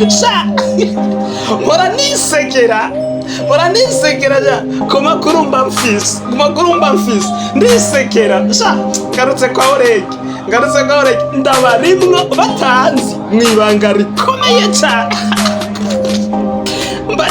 sha mpora nisekera ja ku makuru mba mfise ndisekera sha ngarutse kwa OLEGUE ndabarimwo batanzi mwibanga rikomeye cyane mba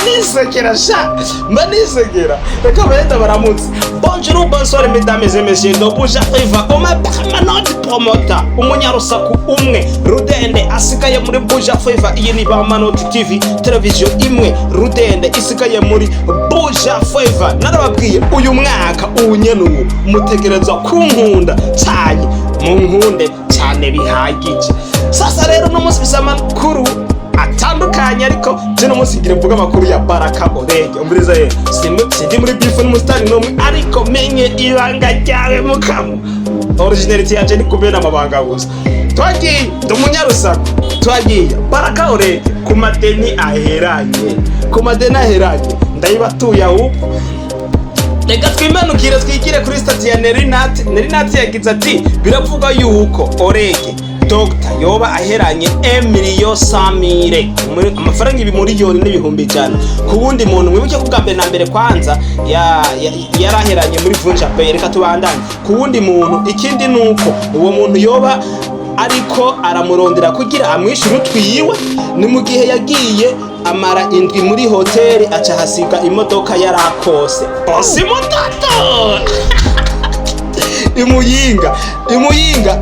nisekera reka benda baramutse. Bonjour, bonsoir mesdames et messieurs, do buja feva oma permanent promoter umunyarusaku umwe rudende asigaye muri buja feva. Iyi ni Bamanoti TV televiziyo imwe rudende isigaye muri buja feva. Narababwiye uyu mwaka uwunyenuwo mutegereza kunkunda cyane, munkunde cyane bihagije. Sasa rero no munsi bisama kuru atandukanye, ariko je no munsi ngire mvuga amakuru ya Baraka OLEGUE. Umviriza ye sindi muri bifu n'umustari nomwe, ariko menye ibanga ryawe mukamu. Originality yaje ni kubena amabanga gusa. Twagiye ndumunyarusaka, twagiye Baraka OLEGUE kumadeni aheranye, ndayibatuye ahubwo. Reka twimanukire twigire kuri stati ya Nerinati yagize ati biravuga yuko OLEGUE Dr. yoba aheranye $1,100,000 amafaranga ibimiliyoni n'ibihumbi ijana ku wundi muntu. Mwibuke ko bwa mbere na mbere kwanza yaraheranye muri vunja pay. Reka tubandanye ku wundi muntu. Ikindi nuko uwo muntu yoba ariko aramurondera kugira amwishyure utwiwe, ni mu gihe yagiye amara indwi muri hoteli aca hasiga imodoka yarakose bosi mutato imuyinga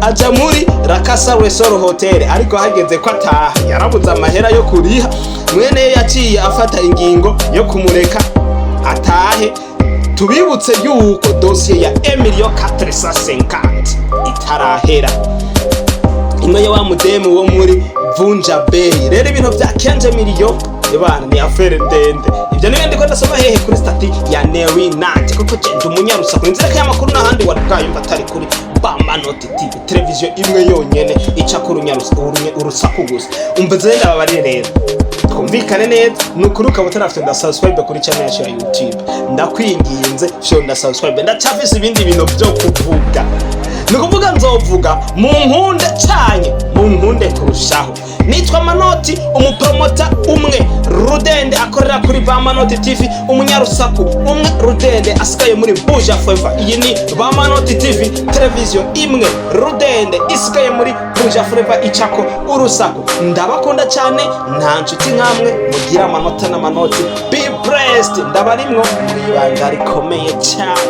aja muri Rakasa Resort Hotel, ariko hageze ko ataha yarabuze amahera yo kuriha. Mwene yaciye afata ingingo yo kumureka atahe. Tubibutse yuko dosiye ya $1,450,000 itarahera, imwe ya wa mudemu wo muri Vunja Bay. Rero ibintu bya 15,000,000 ebana ni affaire ndende. Ibyo n'ibindi ko ndasoma hehe kuri stati ya Nerinati, kuko je umunyarusaku nzira ka makuru n'ahandi warukayumva atari kuri Bamanoti TV televiziyo imwe yonyene ica ku urusaku gusa. Umva zenda babarire rero twumvikane neza, nukuri ukaba utarafite nda subscribe kuri channel ya YouTube, ndakwinginze sho nda subscribe. Ndacafise ibindi bintu byo kuvuga, nukuvuga nzovuga munkunde cyane, munkunde kurushaho. Nitwa Manoti, umupromota umwe rudende akorera kuri Bamanoti TV, umunyarusaku umwe rudende asigaye muri buja feva. Iyi ni Bamanoti TV televiziyo imwe rudende isigaye muri buja feva icako urusaku. Ndabakunda cyane, nta nshuti nkamwe, mugira amanota n'amanoti. Be blessed, ndabarimwo mwibanga rikomeye cyane.